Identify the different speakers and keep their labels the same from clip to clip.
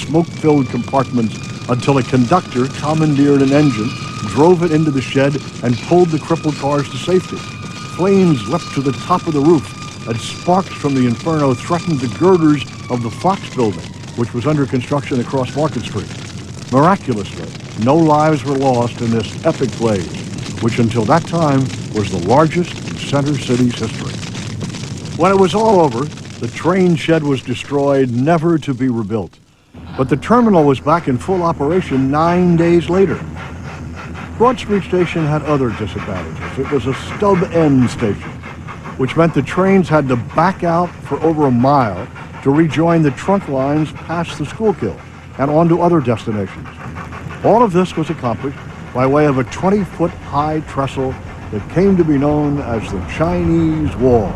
Speaker 1: smoke-filled compartments until a conductor commandeered an engine, drove it into the shed, and pulled the crippled cars to safety. Flames leapt to the top of the roof, and sparks from the inferno threatened the girders of the Fox building, which was under construction across Market Street. Miraculously, no lives were lost in this epic blaze, which until that time was the largest in Center City's history. When it was all over, the train shed was destroyed, never to be rebuilt. But the terminal was back in full operation 9 days later. Broad Street Station had other disadvantages. It was a stub-end station, which meant the trains had to back out for over a mile to rejoin the trunk lines past the Schuylkill and on to other destinations. All of this was accomplished by way of a 20-foot high trestle that came to be known as the Chinese Wall.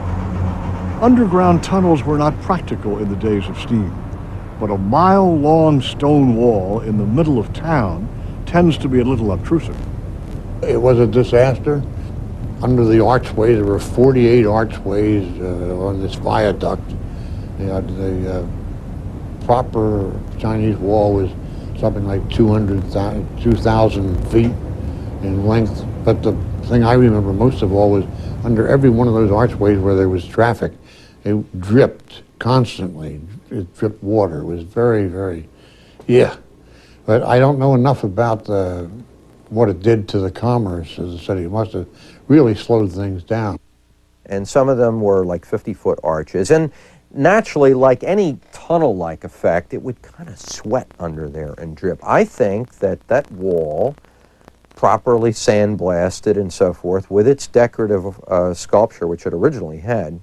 Speaker 1: Underground tunnels were not practical in the days of steam, but a mile-long stone wall in the middle of town tends to be a little obtrusive.
Speaker 2: It was a disaster. Under the archway, there were 48 archways on this viaduct. The proper Chinese Wall was something like 2,000 feet in length. But the thing I remember most of all was under every one of those archways where there was traffic, it dripped constantly. It dripped water. It was very, very, yeah. But I don't know enough about what it did to the commerce of the city. It must have really slowed things down.
Speaker 3: And some of them were like 50-foot arches. And naturally, like any tunnel-like effect, it would kind of sweat under there and drip. I think that that wall, properly sandblasted and so forth, with its decorative sculpture, which it originally had,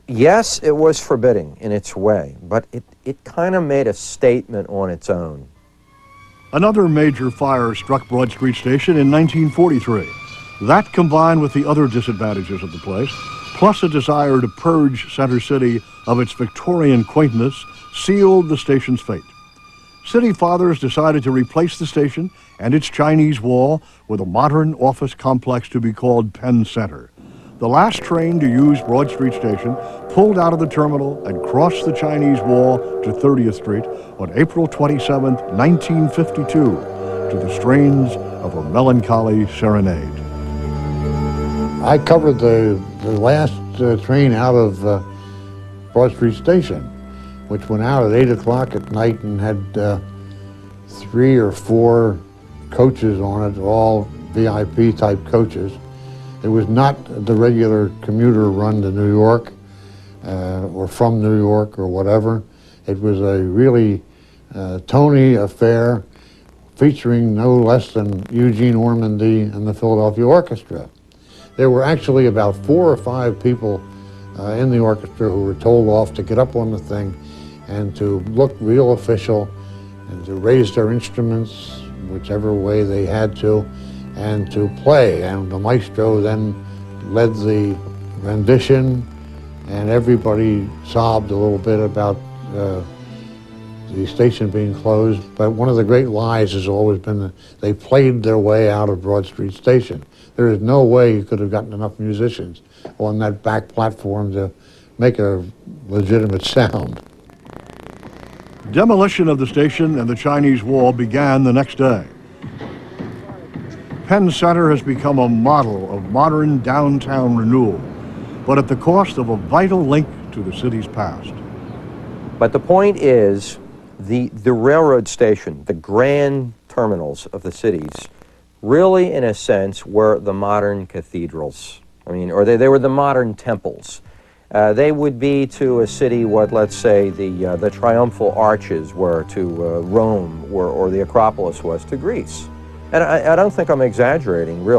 Speaker 3: yes, it was forbidding in its way, but it kind of made a statement on its own.
Speaker 1: Another major fire struck Broad Street Station in 1943. That, combined with the other disadvantages of the place, plus a desire to purge Center City of its Victorian quaintness, sealed the station's fate. City fathers decided to replace the station and its Chinese Wall with a modern office complex to be called Penn Center. The last train to use Broad Street Station pulled out of the terminal and crossed the Chinese Wall to 30th Street on April 27, 1952, to the strains of a melancholy serenade.
Speaker 2: I covered the last train out of Broad Street Station, which went out at 8 o'clock at night and had 3 or 4 coaches on it, all VIP type coaches. It was not the regular commuter run to New York or from New York or whatever. It was a really Tony affair featuring no less than Eugene Ormandy and the Philadelphia Orchestra. There were actually about 4 or 5 people in the orchestra who were told off to get up on the thing and to look real official and to raise their instruments whichever way they had to and to play. And the maestro then led the rendition, and everybody sobbed a little bit about the station being closed. But one of the great lies has always been that they played their way out of Broad Street Station. There is no way you could have gotten enough musicians on that back platform to make a legitimate sound.
Speaker 1: Demolition of the station and the Chinese Wall began the next day. Penn Center has become a model of modern downtown renewal, but at the cost of a vital link to the city's past.
Speaker 3: But the point is, the railroad station, the grand terminals of the cities, really, in a sense, were the modern cathedrals. I mean, or they were the modern temples. They would be to a city what, let's say, the triumphal arches were to Rome, or the Acropolis was to Greece. And I don't think I'm exaggerating, really.